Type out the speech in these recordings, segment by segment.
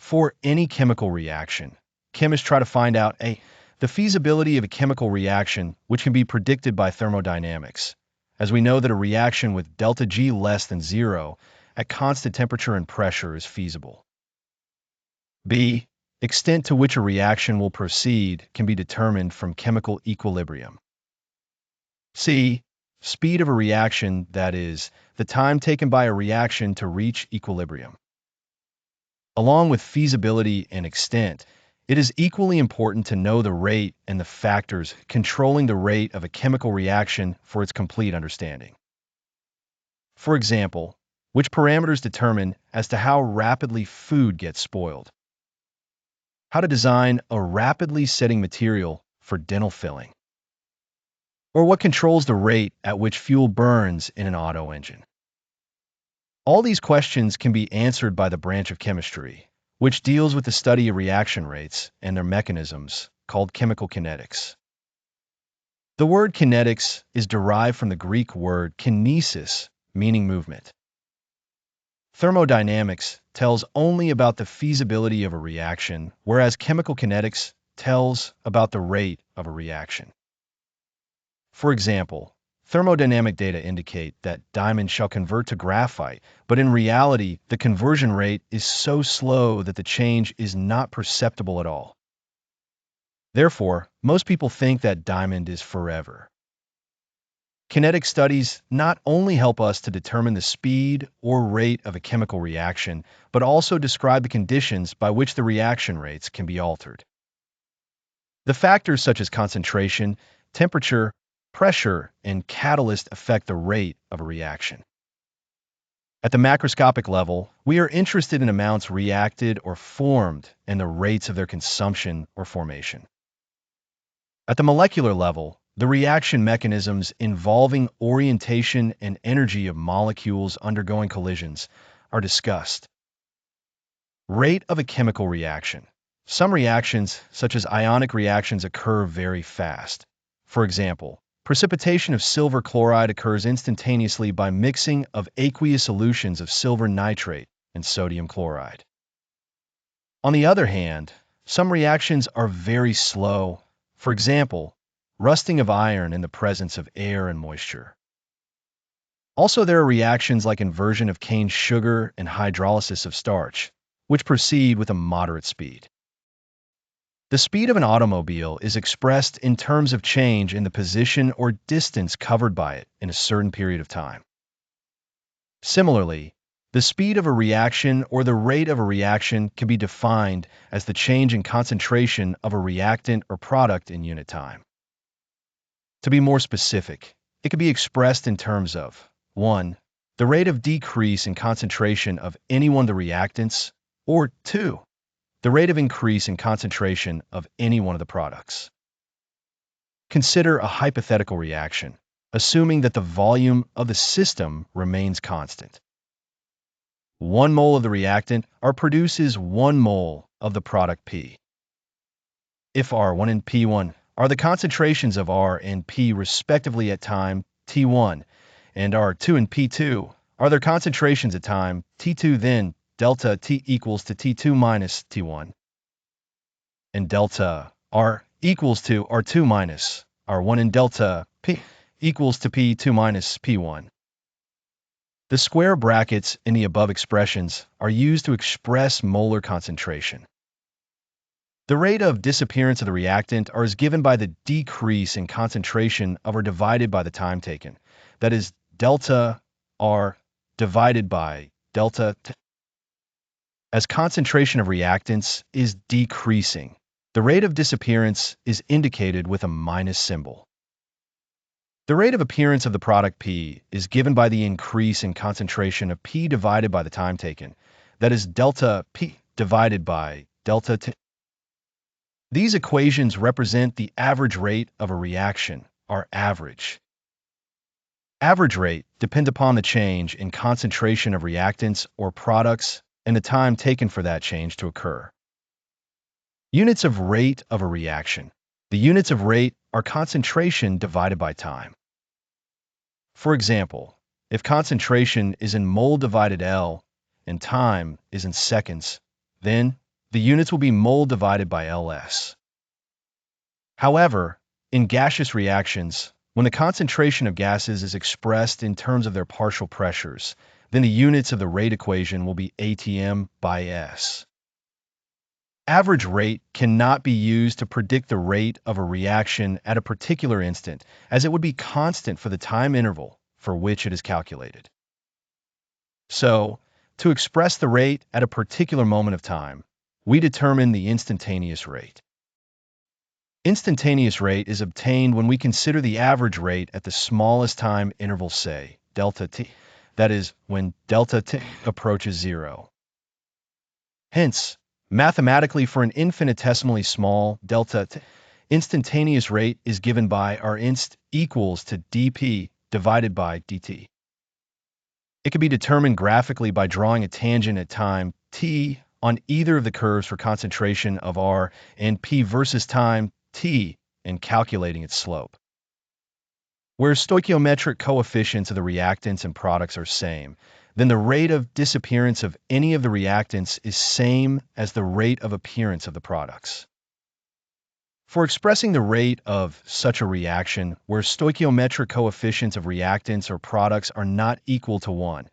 For any chemical reaction, chemists try to find out the feasibility of a chemical reaction, which can be predicted by thermodynamics, as we know that a reaction with delta G less than 0 at constant temperature and pressure is feasible. B. Extent to which a reaction will proceed can be determined from chemical equilibrium. C. Speed of a reaction, that is, the time taken by a reaction to reach equilibrium. Along with feasibility and extent, it is equally important to know the rate and the factors controlling the rate of a chemical reaction for its complete understanding. For example, which parameters determine as to how rapidly food gets spoiled? How to design a rapidly setting material for dental filling? Or what controls the rate at which fuel burns in an auto engine? All these questions can be answered by the branch of chemistry, which deals with the study of reaction rates and their mechanisms, called chemical kinetics. The word kinetics is derived from the Greek word kinesis, meaning movement. Thermodynamics tells only about the feasibility of a reaction, whereas chemical kinetics tells about the rate of a reaction. For example, thermodynamic data indicate that diamond shall convert to graphite, but in reality, the conversion rate is so slow that the change is not perceptible at all. Therefore, most people think that diamond is forever. Kinetic studies not only help us to determine the speed or rate of a chemical reaction, but also describe the conditions by which the reaction rates can be altered. The factors such as concentration, temperature, pressure, and catalyst affect the rate of a reaction. At the macroscopic level, we are interested in amounts reacted or formed and the rates of their consumption or formation. At the molecular level, the reaction mechanisms involving orientation and energy of molecules undergoing collisions are discussed. Rate of a chemical reaction. Some reactions, such as ionic reactions, occur very fast. For example, precipitation of silver chloride occurs instantaneously by mixing of aqueous solutions of silver nitrate and sodium chloride. On the other hand, some reactions are very slow. For example, rusting of iron in the presence of air and moisture. Also, there are reactions like inversion of cane sugar and hydrolysis of starch, which proceed with a moderate speed. The speed of an automobile is expressed in terms of change in the position or distance covered by it in a certain period of time. Similarly, the speed of a reaction or the rate of a reaction can be defined as the change in concentration of a reactant or product in unit time. To be more specific, it can be expressed in terms of 1. The rate of decrease in concentration of any one of the reactants, or 2. The rate of increase in concentration of any one of the products. Consider a hypothetical reaction, assuming that the volume of the system remains constant. 1 mole of the reactant R produces 1 mole of the product P. If R1 and P1 are the concentrations of R and P respectively at time T1, and R2 and P2 are their concentrations at time T2, then delta T equals to T2 minus T1, and delta R equals to R2 minus R1, and delta P equals to P2 minus P1. The square brackets in the above expressions are used to express molar concentration. The rate of disappearance of the reactant R is given by the decrease in concentration of R divided by the time taken, that is, delta R divided by delta T. As concentration of reactants is decreasing, the rate of disappearance is indicated with a minus symbol. The rate of appearance of the product P is given by the increase in concentration of P divided by the time taken, that is, delta P divided by delta T. These equations represent the average rate of a reaction, R average. Average rate depends upon the change in concentration of reactants or products and the time taken for that change to occur. Units of rate of a reaction. The units of rate are concentration divided by time. For example, if concentration is in mole divided L and time is in seconds, then The units will be mole divided by Ls. However, in gaseous reactions, when the concentration of gases is expressed in terms of their partial pressures, then the units of the rate equation will be atm by S. Average rate cannot be used to predict the rate of a reaction at a particular instant, as it would be constant for the time interval for which it is calculated. So, to express the rate at a particular moment of time, we determine the instantaneous rate. Instantaneous rate is obtained when we consider the average rate at the smallest time interval, say, delta t, that is, when delta t approaches zero. Hence, mathematically, for an infinitesimally small delta t, instantaneous rate is given by our inst equals to dp divided by dt. It can be determined graphically by drawing a tangent at time t on either of the curves for concentration of R and P versus time t and calculating its slope. Where stoichiometric coefficients of the reactants and products are same, then the rate of disappearance of any of the reactants is same as the rate of appearance of the products. For expressing the rate of such a reaction where stoichiometric coefficients of reactants or products are not equal to 1,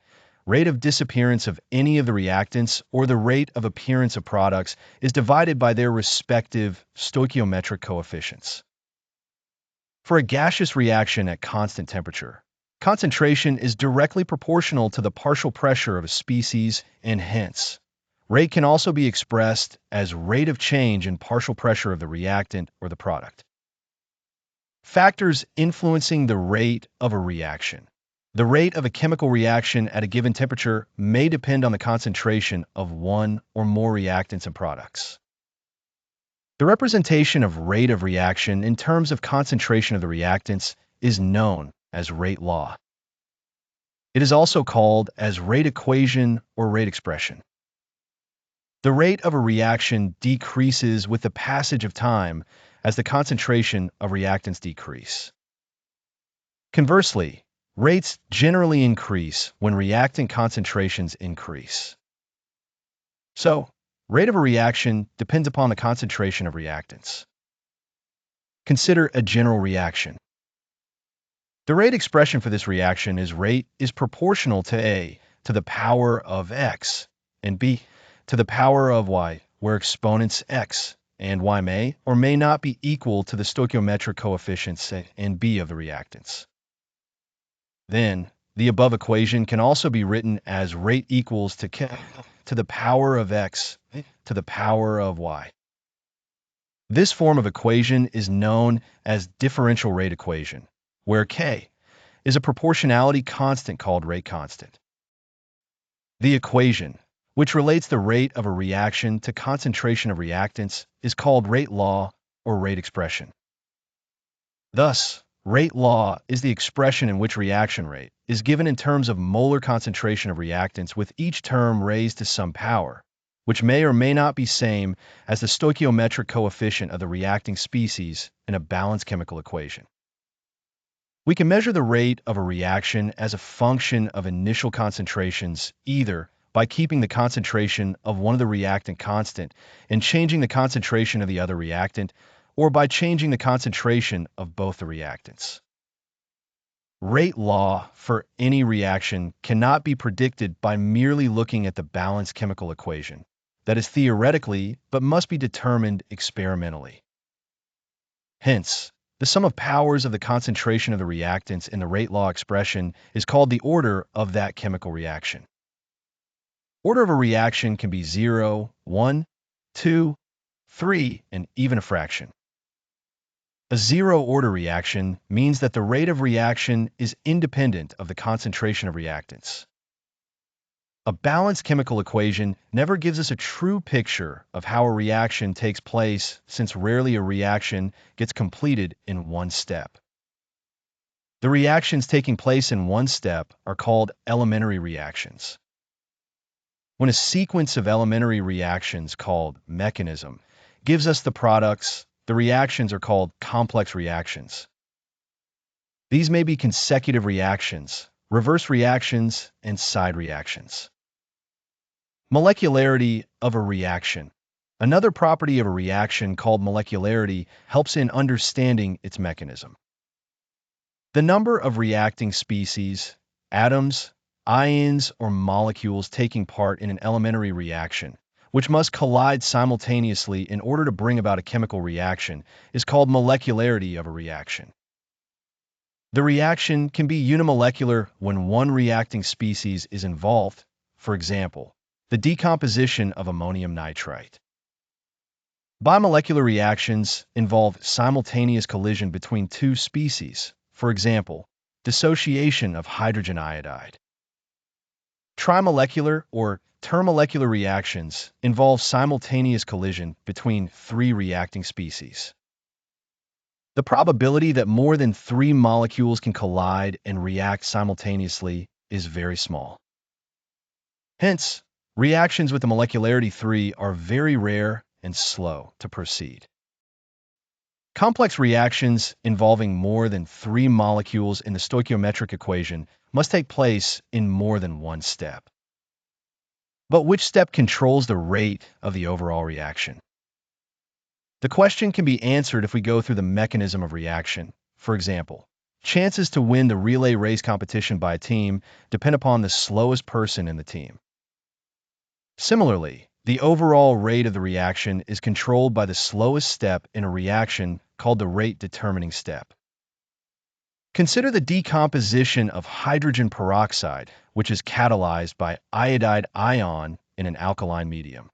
rate of disappearance of any of the reactants or the rate of appearance of products is divided by their respective stoichiometric coefficients. For a gaseous reaction at constant temperature, concentration is directly proportional to the partial pressure of a species, and hence, rate can also be expressed as rate of change in partial pressure of the reactant or the product. Factors influencing the rate of a reaction. The rate of a chemical reaction at a given temperature may depend on the concentration of one or more reactants and products. The representation of rate of reaction in terms of concentration of the reactants is known as rate law. It is also called as rate equation or rate expression. The rate of a reaction decreases with the passage of time as the concentration of reactants decrease. Conversely, rates generally increase when reactant concentrations increase. So, rate of a reaction depends upon the concentration of reactants. Consider a general reaction. The rate expression for this reaction is rate is proportional to A to the power of X and B to the power of Y, where exponents X and Y may or may not be equal to the stoichiometric coefficients A and B of the reactants. Then, the above equation can also be written as rate equals to K to the power of X to the power of Y. This form of equation is known as differential rate equation, where K is a proportionality constant called rate constant. The equation, which relates the rate of a reaction to concentration of reactants, is called rate law or rate expression. Thus, rate law is the expression in which reaction rate is given in terms of molar concentration of reactants with each term raised to some power, which may or may not be same as the stoichiometric coefficient of the reacting species in a balanced chemical equation. We can measure the rate of a reaction as a function of initial concentrations either by keeping the concentration of one of the reactant constant and changing the concentration of the other reactant, or by changing the concentration of both the reactants. Rate law for any reaction cannot be predicted by merely looking at the balanced chemical equation. That is theoretically, but must be determined experimentally. Hence, the sum of powers of the concentration of the reactants in the rate law expression is called the order of that chemical reaction. Order of a reaction can be 0, 1, 2, 3, and even a fraction. A zero-order reaction means that the rate of reaction is independent of the concentration of reactants. A balanced chemical equation never gives us a true picture of how a reaction takes place, since rarely a reaction gets completed in one step. The reactions taking place in one step are called elementary reactions. When a sequence of elementary reactions called mechanism gives us the products, the reactions are called complex reactions. These may be consecutive reactions, reverse reactions, and side reactions. Molecularity of a reaction. Another property of a reaction called molecularity helps in understanding its mechanism. The number of reacting species, atoms, ions, or molecules taking part in an elementary reaction, which must collide simultaneously in order to bring about a chemical reaction, is called molecularity of a reaction. The reaction can be unimolecular when one reacting species is involved, for example, the decomposition of ammonium nitrite. Bimolecular reactions involve simultaneous collision between two species, for example, dissociation of hydrogen iodide. Trimolecular or termolecular reactions involve simultaneous collision between three reacting species. The probability that more than three molecules can collide and react simultaneously is very small. Hence, reactions with the molecularity 3 are very rare and slow to proceed. Complex reactions involving more than three molecules in the stoichiometric equation must take place in more than one step. But which step controls the rate of the overall reaction? The question can be answered if we go through the mechanism of reaction. For example, chances to win the relay race competition by a team depend upon the slowest person in the team. Similarly, the overall rate of the reaction is controlled by the slowest step in a reaction called the rate-determining step. Consider the decomposition of hydrogen peroxide, which is catalyzed by iodide ion in an alkaline medium.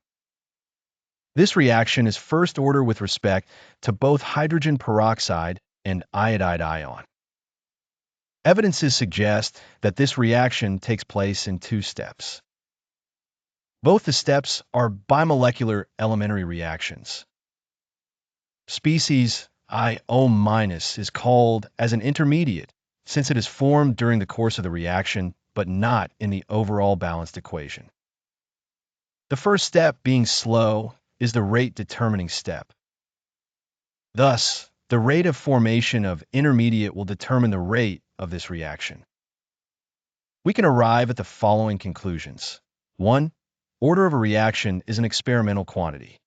This reaction is first order with respect to both hydrogen peroxide and iodide ion. Evidences suggest that this reaction takes place in two steps. Both the steps are bimolecular elementary reactions. Species I-O- is called as an intermediate since it is formed during the course of the reaction, but not in the overall balanced equation. The first step, being slow, is the rate-determining step. Thus, the rate of formation of intermediate will determine the rate of this reaction. We can arrive at the following conclusions. 1. Order of a reaction is an experimental quantity.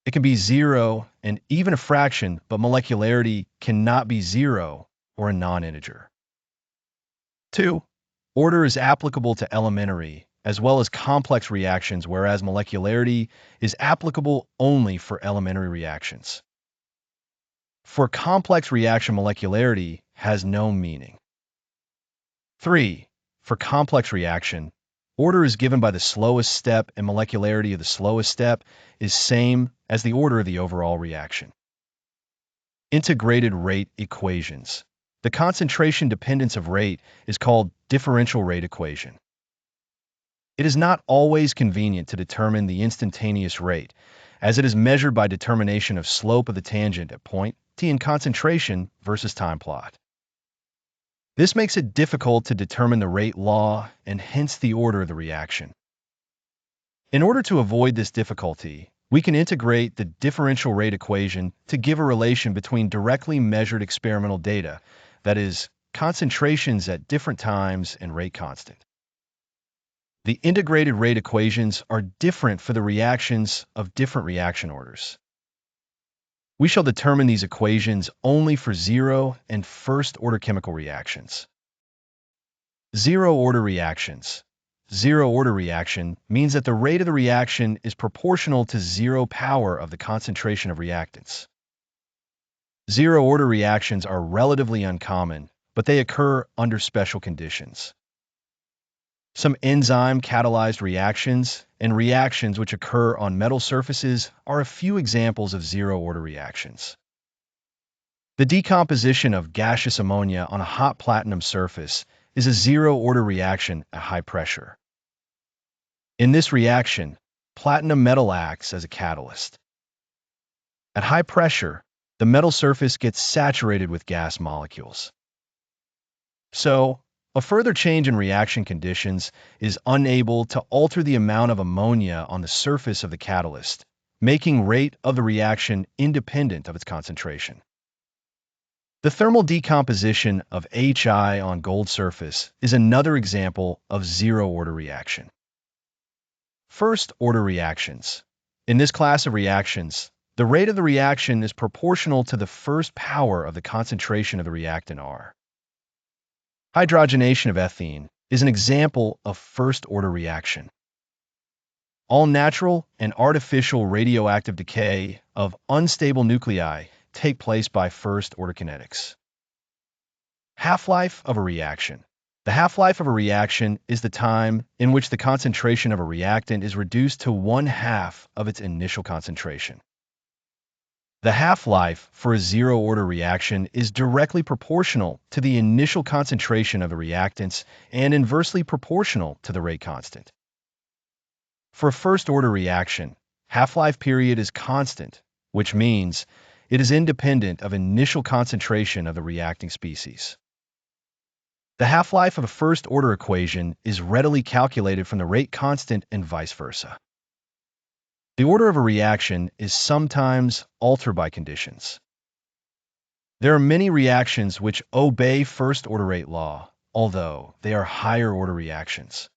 It can be zero and even a fraction, but molecularity cannot be zero or a non-integer. 2. Order is applicable to elementary as well as complex reactions, whereas molecularity is applicable only for elementary reactions. For complex reaction, molecularity has no meaning. 3. For complex reaction, order is given by the slowest step, and molecularity of the slowest step is same as the order of the overall reaction. Integrated rate equations. The concentration dependence of rate is called differential rate equation. It is not always convenient to determine the instantaneous rate, as it is measured by determination of slope of the tangent at point t in concentration versus time plot. This makes it difficult to determine the rate law and hence the order of the reaction. In order to avoid this difficulty, we can integrate the differential rate equation to give a relation between directly measured experimental data, that is, concentrations at different times and rate constant. The integrated rate equations are different for the reactions of different reaction orders. We shall determine these equations only for zero and first-order chemical reactions. Zero-order reactions. Zero-order reaction means that the rate of the reaction is proportional to zero power of the concentration of reactants. Zero-order reactions are relatively uncommon, but they occur under special conditions. Some enzyme-catalyzed reactions and reactions which occur on metal surfaces are a few examples of zero-order reactions. The decomposition of gaseous ammonia on a hot platinum surface is a zero-order reaction at high pressure. In this reaction, platinum metal acts as a catalyst. At high pressure, the metal surface gets saturated with gas molecules. So, a further change in reaction conditions is unable to alter the amount of ammonia on the surface of the catalyst, making rate of the reaction independent of its concentration. The thermal decomposition of HI on gold surface is another example of zero-order reaction. First-order reactions. In this class of reactions, the rate of the reaction is proportional to the first power of the concentration of the reactant R. Hydrogenation of ethene is an example of first-order reaction. All natural and artificial radioactive decay of unstable nuclei take place by first-order kinetics. Half-life of a reaction. The half-life of a reaction is the time in which the concentration of a reactant is reduced to 1/2 of its initial concentration. The half-life for a zero-order reaction is directly proportional to the initial concentration of the reactants and inversely proportional to the rate constant. For a first-order reaction, half-life period is constant, which means it is independent of initial concentration of the reacting species. The half-life of a first-order equation is readily calculated from the rate constant and vice versa. The order of a reaction is sometimes altered by conditions. There are many reactions which obey first-order rate law, although they are higher-order reactions.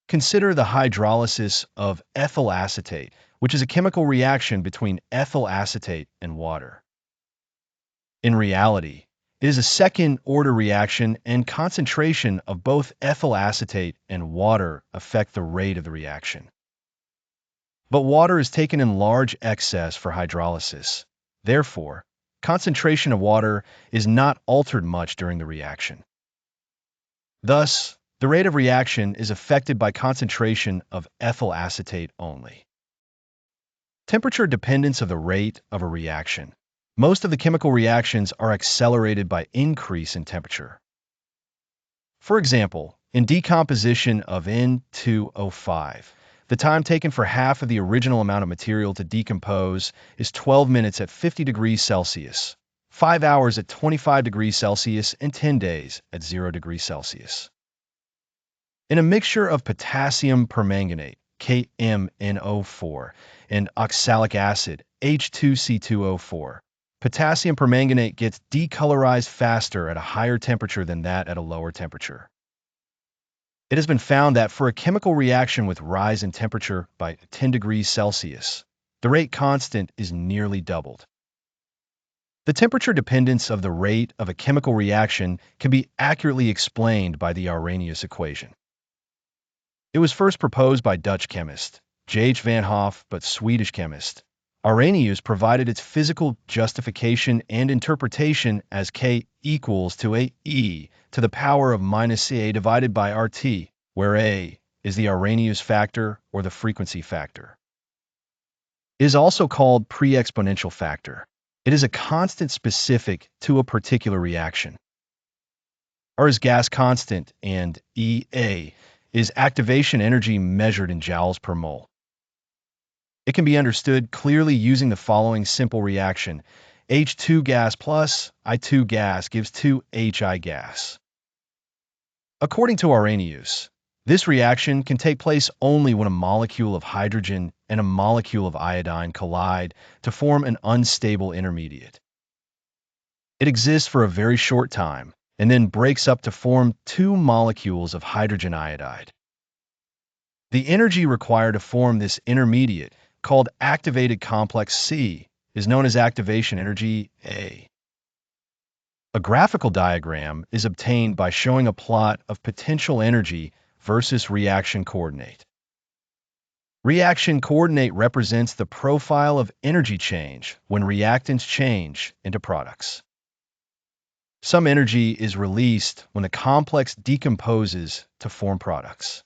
Consider the hydrolysis of ethyl acetate, which is a chemical reaction between ethyl acetate and water. In reality, it is a second-order reaction, and concentration of both ethyl acetate and water affect the rate of the reaction. But water is taken in large excess for hydrolysis. Therefore, concentration of water is not altered much during the reaction. Thus, the rate of reaction is affected by concentration of ethyl acetate only. Temperature dependence of the rate of a reaction. Most of the chemical reactions are accelerated by increase in temperature. For example, in decomposition of N2O5, the time taken for half of the original amount of material to decompose is 12 minutes at 50 degrees Celsius, 5 hours at 25 degrees Celsius, and 10 days at 0 degrees Celsius. In a mixture of potassium permanganate, KMnO4, and oxalic acid, H2C2O4, potassium permanganate gets decolorized faster at a higher temperature than that at a lower temperature. It has been found that for a chemical reaction with rise in temperature by 10 degrees Celsius, the rate constant is nearly doubled. The temperature dependence of the rate of a chemical reaction can be accurately explained by the Arrhenius equation. It was first proposed by Dutch chemist J. H. van Hoff, but Swedish chemist Arrhenius provided its physical justification and interpretation as K equals to a e to the power of minus a divided by RT, where a is the Arrhenius factor or the frequency factor. It is also called pre-exponential factor. It is a constant specific to a particular reaction. R is gas constant, and EA is activation energy measured in joules per mole. It can be understood clearly using the following simple reaction. H2 gas plus I2 gas gives 2Hi gas. According to Arrhenius, this reaction can take place only when a molecule of hydrogen and a molecule of iodine collide to form an unstable intermediate. It exists for a very short time and then breaks up to form two molecules of hydrogen iodide. The energy required to form this intermediate, called activated complex C, is known as activation energy A. A graphical diagram is obtained by showing a plot of potential energy versus reaction coordinate. Reaction coordinate represents the profile of energy change when reactants change into products. Some energy is released when the complex decomposes to form products.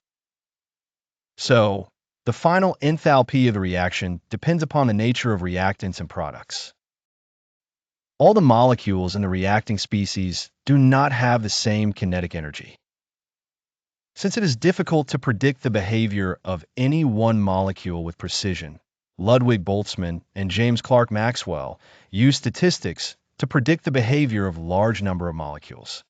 So, the final enthalpy of the reaction depends upon the nature of reactants and products. All the molecules in the reacting species do not have the same kinetic energy. Since it is difficult to predict the behavior of any one molecule with precision, Ludwig Boltzmann and James Clerk Maxwell used statistics to predict the behavior of a large number of molecules.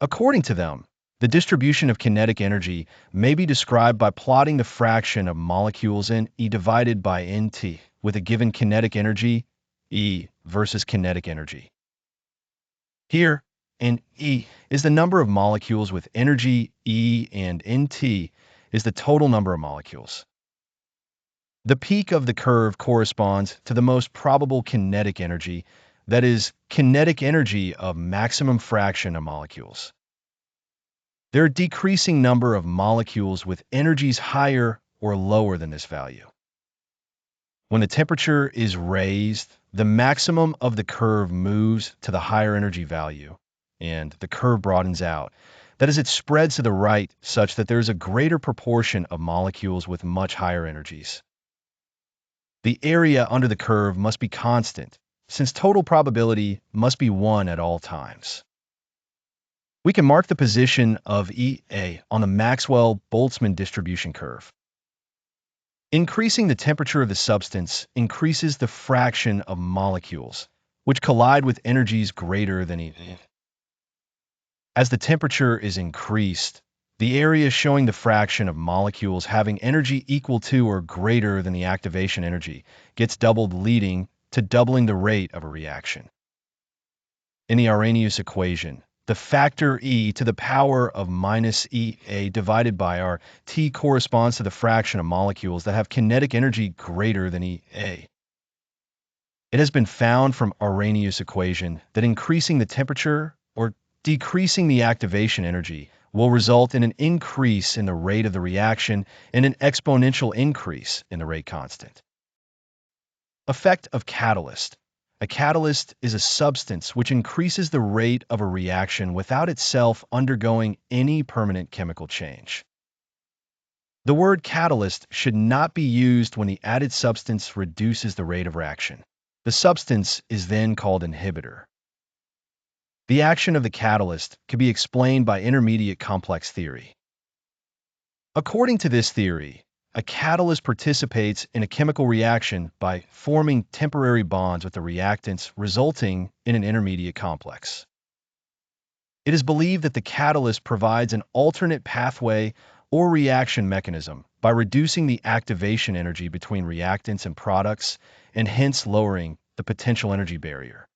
According to them, the distribution of kinetic energy may be described by plotting the fraction of molecules in E divided by NT with a given kinetic energy, E versus kinetic energy. Here, NE is the number of molecules with energy E and NT is the total number of molecules. The peak of the curve corresponds to the most probable kinetic energy, that is, kinetic energy of maximum fraction of molecules. There are a decreasing number of molecules with energies higher or lower than this value. When the temperature is raised, the maximum of the curve moves to the higher energy value, and the curve broadens out. That is, it spreads to the right such that there is a greater proportion of molecules with much higher energies. The area under the curve must be constant, since total probability must be 1 at all times. We can mark the position of EA on the Maxwell-Boltzmann distribution curve. Increasing the temperature of the substance increases the fraction of molecules, which collide with energies greater than E. As the temperature is increased, the area showing the fraction of molecules having energy equal to or greater than the activation energy gets doubled, leading to doubling the rate of a reaction. In the Arrhenius equation, the factor e to the power of minus EA divided by RT corresponds to the fraction of molecules that have kinetic energy greater than EA. It has been found from Arrhenius equation that increasing the temperature or decreasing the activation energy will result in an increase in the rate of the reaction and an exponential increase in the rate constant. Effect of catalyst. A catalyst is a substance which increases the rate of a reaction without itself undergoing any permanent chemical change. The word catalyst should not be used when the added substance reduces the rate of reaction. The substance is then called inhibitor. The action of the catalyst can be explained by intermediate complex theory. According to this theory, a catalyst participates in a chemical reaction by forming temporary bonds with the reactants, resulting in an intermediate complex. It is believed that the catalyst provides an alternate pathway or reaction mechanism by reducing the activation energy between reactants and products, and hence lowering the potential energy barrier.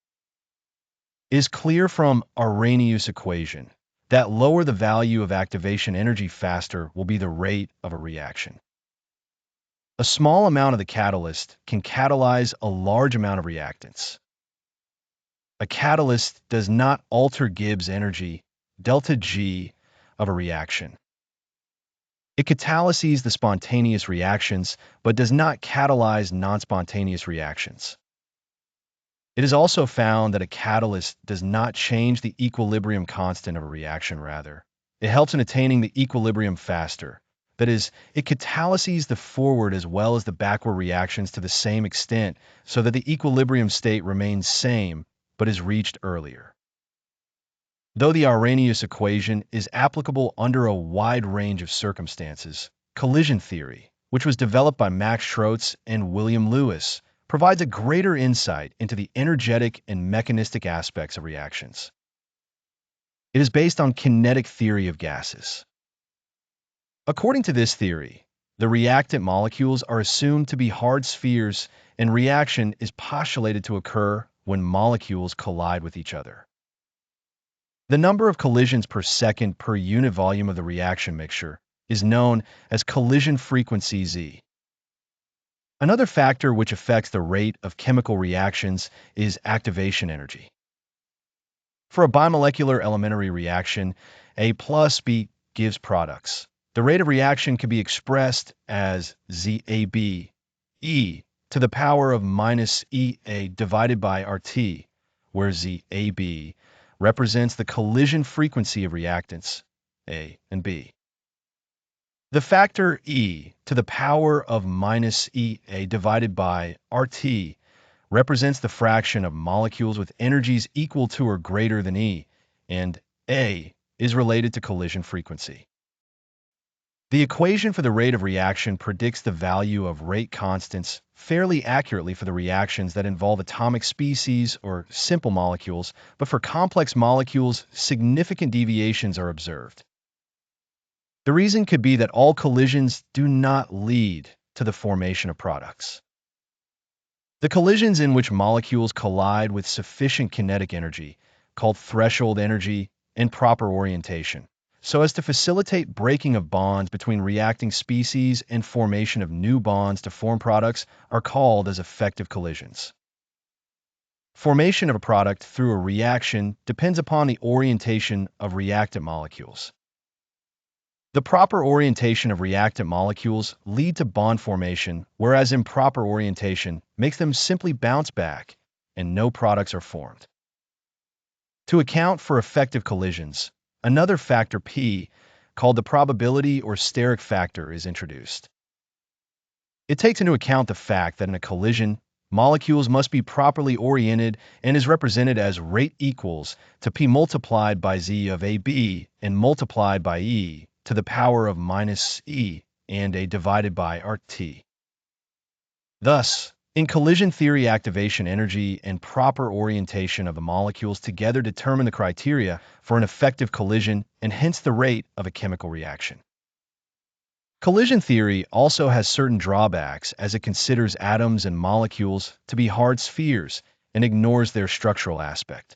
It is clear from Arrhenius equation that lower the value of activation energy, faster will be the rate of a reaction. A small amount of the catalyst can catalyze a large amount of reactants. A catalyst does not alter Gibbs energy, delta G, of a reaction. It catalyzes the spontaneous reactions, but does not catalyze non-spontaneous reactions. It is also found that a catalyst does not change the equilibrium constant of a reaction. Rather, it helps in attaining the equilibrium faster. That is, it catalyzes the forward as well as the backward reactions to the same extent so that the equilibrium state remains same but is reached earlier. Though the Arrhenius equation is applicable under a wide range of circumstances, collision theory, which was developed by Max Schroetz and William Lewis, provides a greater insight into the energetic and mechanistic aspects of reactions. It is based on kinetic theory of gases. According to this theory, the reactant molecules are assumed to be hard spheres, and reaction is postulated to occur when molecules collide with each other. The number of collisions per second per unit volume of the reaction mixture is known as collision frequency Z. Another factor which affects the rate of chemical reactions is activation energy. For a bimolecular elementary reaction, A plus B gives products. The rate of reaction can be expressed as ZAB E to the power of minus EA divided by RT, where ZAB represents the collision frequency of reactants, A and B. The factor E to the power of minus EA divided by RT represents the fraction of molecules with energies equal to or greater than E, and A is related to collision frequency. The equation for the rate of reaction predicts the value of rate constants fairly accurately for the reactions that involve atomic species or simple molecules, but for complex molecules, significant deviations are observed. The reason could be that all collisions do not lead to the formation of products. The collisions in which molecules collide with sufficient kinetic energy, called threshold energy and proper orientation, so as to facilitate breaking of bonds between reacting species and formation of new bonds to form products are called as effective collisions. Formation of a product through a reaction depends upon the orientation of reactant molecules. The proper orientation of reactant molecules lead to bond formation, whereas improper orientation makes them simply bounce back and no products are formed. To account for effective collisions, another factor P, called the probability or steric factor, is introduced. It takes into account the fact that in a collision, molecules must be properly oriented and is represented as rate equals to P multiplied by Z of AB and multiplied by E to the power of minus E and A divided by RT. Thus, in collision theory, activation energy and proper orientation of the molecules together determine the criteria for an effective collision and hence the rate of a chemical reaction. Collision theory also has certain drawbacks as it considers atoms and molecules to be hard spheres and ignores their structural aspect.